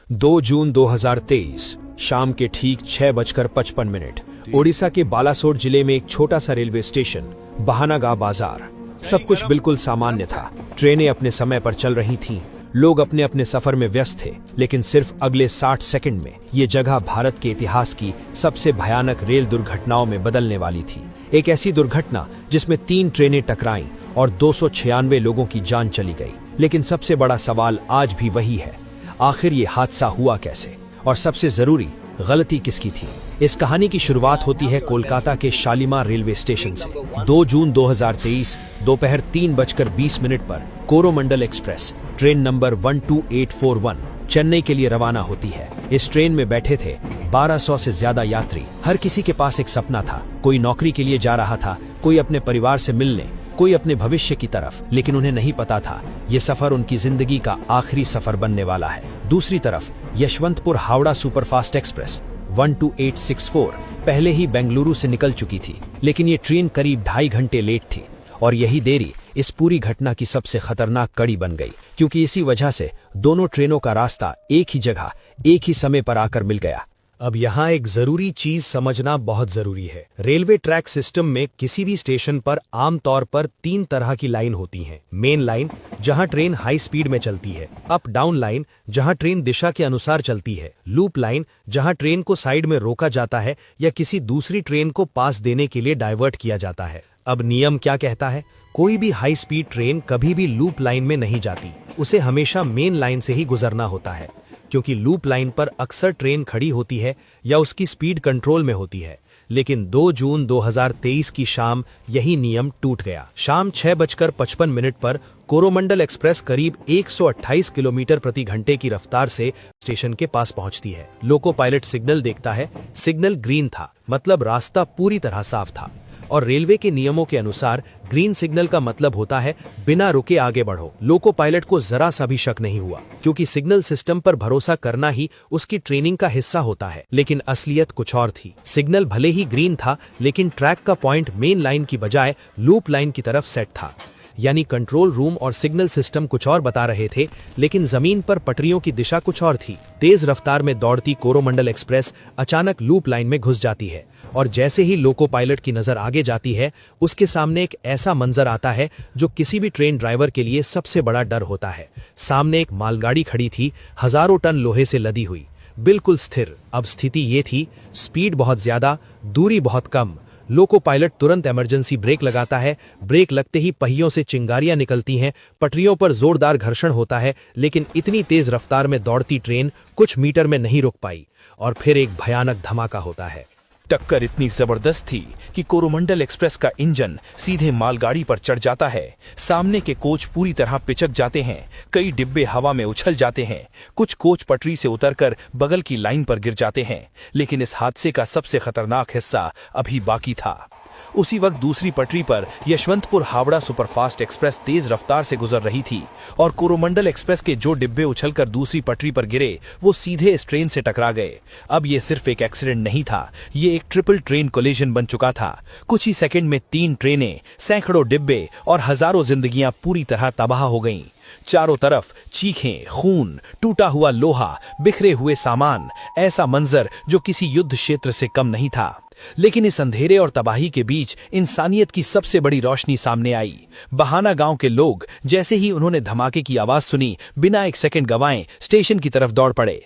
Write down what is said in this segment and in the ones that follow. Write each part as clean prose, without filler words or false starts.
2 जून 2023 शाम के ठीक 6:55 ओडिशा के बालासोर जिले में एक छोटा सा रेलवे स्टेशन बहानागा बाजार। सब कुछ बिल्कुल सामान्य था। ट्रेनें अपने समय पर चल रही थीं, लोग अपने अपने सफर में व्यस्त थे। लेकिन सिर्फ अगले 60 सेकंड में ये जगह भारत के इतिहास की सबसे भयानक रेल दुर्घटनाओं में बदलने वाली थी। एक ऐसी दुर्घटना जिसमें 3 ट्रेनें टकराईं और 296 लोगों की जान चली गई। लेकिन सबसे बड़ा सवाल आज भी वही है, आखिर ये हादसा हुआ कैसे, और सबसे जरूरी, गलती किसकी थी। इस कहानी की शुरुआत होती है कोलकाता के शालीमार रेलवे स्टेशन से। 2 जून 2023 दोपहर 3:20 पर Coromandel express train number 12841 Chennai के लिए रवाना होती है। इस ट्रेन में बैठे थे 1200 से ज्यादा यात्री। हर किसी के पास एक सपना था। कोई नौकरी के लिए जा रहा था, कोई अपने परिवार से मिलने, कोई अपने भविष्य की तरफ। लेकिन उन्हें नहीं पता था ये सफर उनकी जिंदगी का आखिरी सफर बनने वाला है। दूसरी तरफ यशवंतपुर हावड़ा सुपरफास्ट एक्सप्रेस 12864 पहले ही बेंगलुरु से निकल चुकी थी। लेकिन ये ट्रेन करीब 2.5 घंटे लेट थी और यही देरी इस पूरी घटना की सबसे खतरनाक कड़ी बन गई, क्योंकि इसी वजह से दोनों ट्रेनों का रास्ता एक ही जगह एक ही समय पर आकर मिल गया। अब यहाँ एक जरूरी चीज समझना बहुत जरूरी है। रेलवे ट्रैक सिस्टम में किसी भी स्टेशन पर आमतौर पर 3 तरह की लाइन होती हैं। मेन लाइन, जहाँ ट्रेन हाई स्पीड में चलती है। अप डाउन लाइन, जहाँ ट्रेन दिशा के अनुसार चलती है। लूप लाइन, जहाँ ट्रेन को साइड में रोका जाता है या किसी दूसरी ट्रेन को पास देने के लिए डाइवर्ट किया जाता है। अब नियम क्या कहता है? कोई भी हाई स्पीड ट्रेन कभी भी लूप लाइन में नहीं जाती, उसे हमेशा मेन लाइन से ही गुजरना होता है, क्योंकि लूप लाइन पर अक्सर ट्रेन खड़ी होती है या उसकी स्पीड कंट्रोल में होती है। लेकिन 2 जून 2023 की शाम यही नियम टूट गया। शाम 6:55 पर कोरोमंडल एक्सप्रेस करीब 128 किलोमीटर प्रति घंटे की रफ्तार से स्टेशन के पास पहुंचती है। लोको पायलट सिग्नल देखता है। सिग्नल ग्रीन था, मतलब रास्ता पूरी तरह साफ था। और रेलवे के नियमों के अनुसार ग्रीन सिग्नल का मतलब होता है बिना रुके आगे बढ़ो। लोको पायलट को जरा सा भी शक नहीं हुआ, क्योंकि सिग्नल सिस्टम पर भरोसा करना ही उसकी ट्रेनिंग का हिस्सा होता है। लेकिन असलियत कुछ और थी। सिग्नल भले ही ग्रीन था, लेकिन ट्रैक का पॉइंट मेन लाइन की बजाय लूप लाइन की तरफ सेट था। यानी कंट्रोल रूम और सिग्नल सिस्टम कुछ और बता रहे थे, लेकिन जमीन पर पटरियों की दिशा कुछ और थी। तेज रफ्तार में दौड़ती कोरोमंडल एक्सप्रेस अचानक लूप लाइन में घुस जाती है और जैसे ही लोको पायलट की नजर आगे जाती है, उसके सामने एक ऐसा मंजर आता है जो किसी भी ट्रेन ड्राइवर के लिए सबसे बड़ा डर होता है। सामने एक मालगाड़ी खड़ी थी, हजारों टन लोहे से लदी हुई, बिल्कुल स्थिर। अब स्थिति ये थी, स्पीड बहुत ज्यादा, दूरी बहुत कम। लोको पायलट तुरंत इमरजेंसी ब्रेक लगाता है। ब्रेक लगते ही पहियों से चिंगारियां निकलती हैं, पटरियों पर जोरदार घर्षण होता है। लेकिन इतनी तेज रफ्तार में दौड़ती ट्रेन कुछ मीटर में नहीं रुक पाई और फिर एक भयानक धमाका होता है। टक्कर इतनी जबरदस्त थी कि कोरोमंडल एक्सप्रेस का इंजन सीधे मालगाड़ी पर चढ़ जाता है। सामने के कोच पूरी तरह पिचक जाते हैं, कई डिब्बे हवा में उछल जाते हैं, कुछ कोच पटरी से उतरकर बगल की लाइन पर गिर जाते हैं। लेकिन इस हादसे का सबसे खतरनाक हिस्सा अभी बाकी था। उसी वक्त दूसरी पटरी पर यशवंतपुर हावड़ा सुपरफास्ट एक्सप्रेस तेज रफ्तार से गुजर रही थी और कोरोमंडल एक्सप्रेस के जो डिब्बे उछलकर दूसरी पटरी पर गिरे, वो सीधे इस ट्रेन से टकरा गए। अब ये सिर्फ एक एक्सीडेंट नहीं था, ये एक ट्रिपल ट्रेन कोलिजन बन चुका था। कुछ ही सेकंड में 3 ट्रेनें, सैकड़ों डिब्बे और हजारों जिंदगियां पूरी तरह तबाह हो गईं। चारों तरफ चीखें, खून, टूटा हुआ लोहा, बिखरे हुए सामान, ऐसा मंजर जो किसी युद्ध क्षेत्र से कम नहीं था। लेकिन इस अंधेरे और तबाही के बीच इंसानियत की सबसे बड़ी रोशनी सामने आई। बहाना गांव के लोग जैसे ही उन्होंने धमाके की आवाज सुनी, बिना एक सेकंड गवाए स्टेशन की तरफ दौड़ पड़े।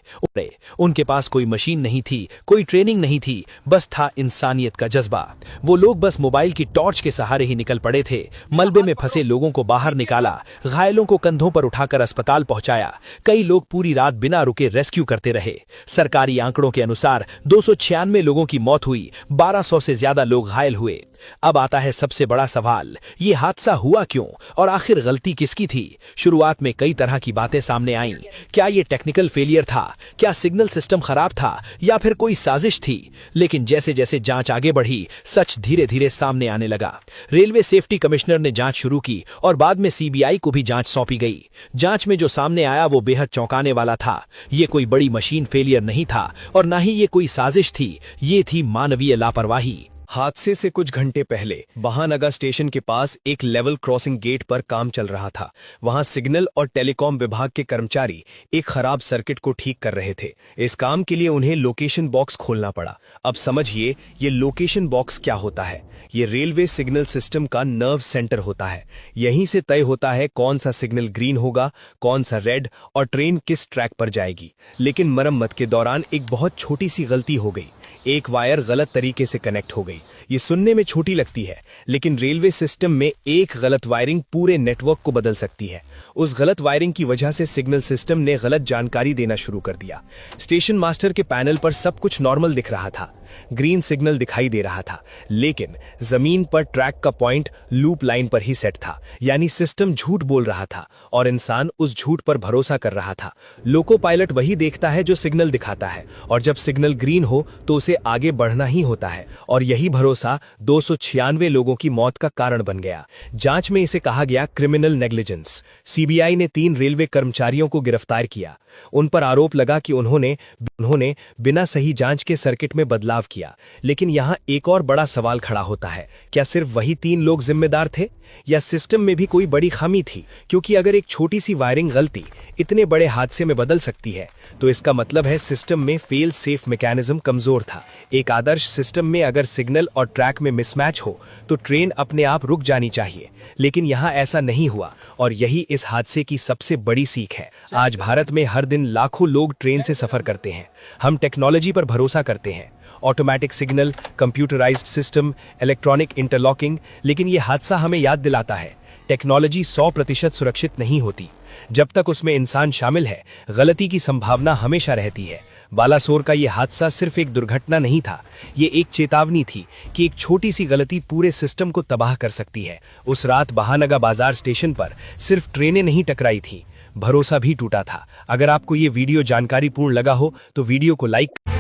उनके पास कोई मशीन नहीं थी, कोई ट्रेनिंग नहीं थी, बस था इंसानियत का जज्बा। वो लोग बस मोबाइल की टॉर्च के सहारे ही निकल पड़े थे। मलबे में फंसे लोगों को बाहर निकाला, घायलों को कंधों पर उठाकर अस्पताल पहुंचाया। कई लोग पूरी रात बिना रुके रेस्क्यू करते रहे। सरकारी आंकड़ों के अनुसार 296 लोगों की मौत हुई, 1200 से ज्यादा लोग घायल हुए। अब आता है सबसे बड़ा सवाल, ये हादसा हुआ क्यों और आखिर गलती किसकी थी? शुरुआत में कई तरह की बातें सामने आईं। क्या ये टेक्निकल फेलियर था? क्या सिग्नल सिस्टम खराब था? या फिर कोई साजिश थी? लेकिन जैसे जैसे जांच आगे बढ़ी, सच धीरे धीरे सामने आने लगा। रेलवे सेफ्टी कमिश्नर ने जांच शुरू की और बाद में सीबीआई को भी जांच सौंपी गई। जांच में जो सामने आया वो बेहद चौंकाने वाला था। ये कोई बड़ी मशीन फेलियर नहीं था और ना ही ये कोई साजिश थी, ये थी मानवीय लापरवाही। हादसे से कुछ घंटे पहले बहानगा स्टेशन के पास एक लेवल क्रॉसिंग गेट पर काम चल रहा था। वहां सिग्नल और टेलीकॉम विभाग के कर्मचारी एक खराब सर्किट को ठीक कर रहे थे। इस काम के लिए उन्हें लोकेशन बॉक्स खोलना पड़ा। अब समझिए ये लोकेशन बॉक्स क्या होता है। ये रेलवे सिग्नल सिस्टम का नर्व सेंटर होता है। यहीं से तय होता है कौन सा सिग्नल ग्रीन होगा, कौन सा रेड और ट्रेन किस ट्रैक पर जाएगी। लेकिन मरम्मत के दौरान एक बहुत छोटी सी गलती हो गई। एक वायर गलत तरीके से कनेक्ट हो गई। ये सुनने में छोटी लगती है, लेकिन रेलवे सिस्टम में एक गलत वायरिंग पूरे नेटवर्क को बदल सकती है। उस गलत वायरिंग की वजह से सिग्नल सिस्टम ने गलत जानकारी देना शुरू कर दिया। स्टेशन मास्टर के पैनल पर सब कुछ नॉर्मल दिख रहा था, ग्रीन सिग्नल दिखाई दे रहा था, लेकिन जमीन पर ट्रैक का पॉइंट लूप लाइन पर ही सेट था। यानी सिस्टम झूठ बोल रहा था और इंसान उस झूठ पर भरोसा कर रहा था। लोको पायलट वही देखता है जो सिग्नल दिखाता है, और जब सिग्नल ग्रीन हो तो उसे आगे बढ़ना ही होता है। और यही भरोसा 296 लोगों की मौत का कारण बन गया। जांच में इसे कहा गया क्रिमिनल नेग्लिजेंस। सीबीआई ने 3 रेलवे कर्मचारियों को गिरफ्तार किया। उन पर आरोप लगा कि उन्होंने बिना सही जांच के सर्किट में बदलाव किया। लेकिन यहां एक और बड़ा सवाल खड़ा होता है, क्या सिर्फ वही 3 लोग जिम्मेदार थे या सिस्टम में भी कोई बड़ी खामी थी? क्योंकि अगर एक छोटी सी वायरिंग गलती इतने बड़े हादसे में बदल सकती है, तो इसका मतलब है सिस्टम में फेल सेफ मैकेनिज्म कमजोर था। एक आदर्श सिस्टम में अगर सिग्नल और ट्रैक में मिसमैच हो तो ट्रेन अपने आप रुक जानी चाहिए, लेकिन यहां ऐसा नहीं हुआ, और यही इस हादसे की सबसे बड़ी सीख है। आज भारत में हर दिन लाखों लोग ट्रेन से सफर करते हैं। हम टेक्नोलॉजी पर भरोसा करते हैं, automatic signal, computerised system, electronic interlocking, लेकिन यह हादसा हमें याद दिलाता है टेक्नोलॉजी 100% सुरक्षित नहीं होती। जब तक उसमें इंसान शामिल है, गलती की संभावना हमेशा रहती है। बालासोर का यह हादसा सिर्फ एक दुर्घटना नहीं था, ये एक चेतावनी थी कि एक छोटी सी गलती पूरे सिस्टम को तबाह कर सकती है। उस रात बहानगा बाजार स्टेशन पर सिर्फ ट्रेनें नहीं टकराई थी, भरोसा भी टूटा था। अगर आपको ये वीडियो जानकारीपूर्ण लगा हो तो वीडियो को लाइक